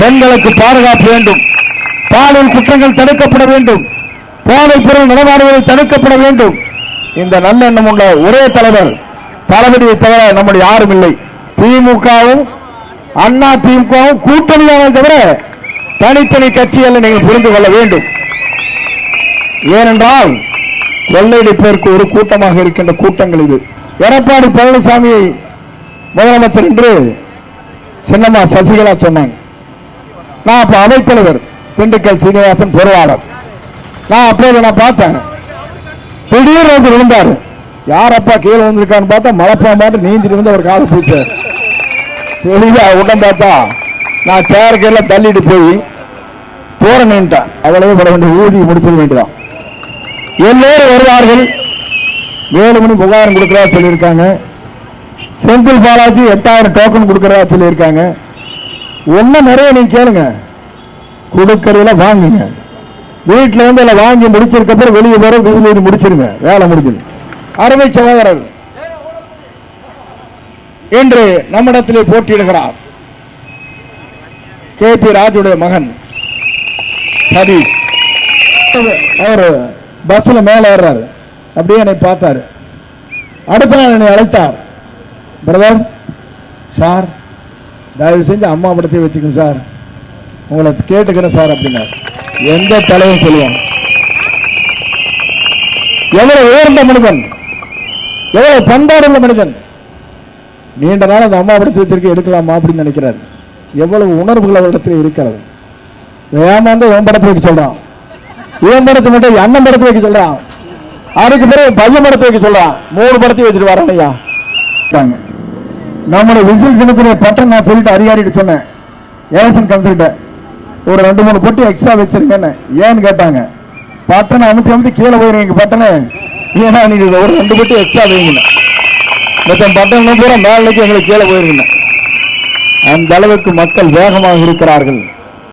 பெண்களுக்கு பாதுகாப்பு வேண்டும், பாலியல் குற்றங்கள் தடுக்கப்பட வேண்டும், போதைப் பொருள் நடமாடுவதை தடுக்கப்பட வேண்டும். இந்த நல்லெண்ணம் உள்ள ஒரே தலைவர் தளபதியை தவிர நம்முடைய யாரும் இல்லை. திமுகவும் அண்ணா திமுகவும் கூட்டணியாக தவிர தனித்தனி கட்சிகளை நீங்கள் புரிந்து கொள்ள வேண்டும். ஏனென்றால் கொள்ளையடிப்பதற்கு ஒரு கூட்டமாக இருக்கின்ற கூட்டங்கள் இது. எடப்பாடி பழனிசாமியை முதலமைச்சர் என்று சின்னம்மா சசிகலா சொன்னாங்க. நான் அப்ப அவைத்தலைவர் திண்டுக்கல் சீனிவாசன் பொருளாளர். நான் அப்போது நான் பார்த்தேன், திடீர்னு வந்து விழுந்தாரு. யாரப்பா கீழே வந்திருக்கான்னு பார்த்தா மலைப்பா மாட்டு நீந்திட்டு இருந்து ஒரு காலை பிடிச்சார். தெளிவா உடம்பு பார்த்தா நான் சேருக்கெல்லாம் தள்ளிட்டு போய் போற நின்ட்டேன். அவ்வளவு பட வேண்டிய ஊதி முடிச்சிட வேண்டியதான். எல்லோரும் வருவார்கள். 7 மணி புகாரம் கொடுக்கிறதா சொல்லியிருக்காங்க. செந்தில் பாலாஜி 8000 டோக்கன் கொடுக்கிறதா சொல்லியிருக்காங்க. ஒன்னும் நிறைய நீங்க கேளுங்க, கொடுக்கறதுல வாங்குங்க. வீட்டில் வந்து எல்லாம் வாங்கி முடிச்சிருக்க பிறகு வெளியே வர விதிலீடு முடிச்சிருங்க, வேலை முடிஞ்சது. அருமை சகோதரர் இன்று நம்மிடத்திலே போட்டியிடுகிறார். KP ராஜுடைய மகன் சதீஷ். அவர் பஸ்ல மேல ஏறாரு, அப்படியே என்னை பார்த்தாரு. அடுத்த நாள் என்னை அழைத்தார். பிரதர் சார், தயவு செஞ்சு அம்மா படத்தை வச்சுக்கணும் சார், உங்களை கேட்டுக்கிறேன் சார் அப்படின்னார். எந்த தலைவன் சொல்லுவான்? எவ்வளவு உயர்ந்த மனிதன், எவ்வளவு பண்பாடுள்ள மனிதன். நீண்ட நாள் அந்த அம்மா படத்தை வச்சிருக்க எடுக்கலாமா அப்படின்னு நினைக்கிறார். எவ்வளவு உணர்வுகள் அவரிடத்தில் இருக்கிறது. ஏமாந்து என் படத்தை வைக்க சொல்றான், இவன் படத்தை மட்டும் அண்ணன் படத்தை வைக்க சொல்றான், அதுக்கு பிறகு பையன் படத்தை வைக்க சொல்றான். 3 படத்தை வச்சுட்டு வரான் ஐயா. நம்முடைய விசில் தினத்துடைய பட்டம் நான் சொல்லிட்டு அதிகாரிட்டு சொன்னேன், ஏசன் கன்சல்ட்ட ஒரு 2-3 பொட்டி எக்ஸ்ட்ரா வச்சிருக்கேன்னு. ஏன்னு கேட்டாங்க, பட்டனை அமுத்தி கீழே போயிருங்க பட்டனை, ஏன்னா நீங்க ஒரு 2 பொட்டி எக்ஸ்ட்ரா வைங்க, மொத்தம் பட்டன் பூரா மேலைக்கு எங்களுக்கு கீழே போயிருங்க. அந்த அளவுக்கு மக்கள் வேகமாக இருக்கிறார்கள்.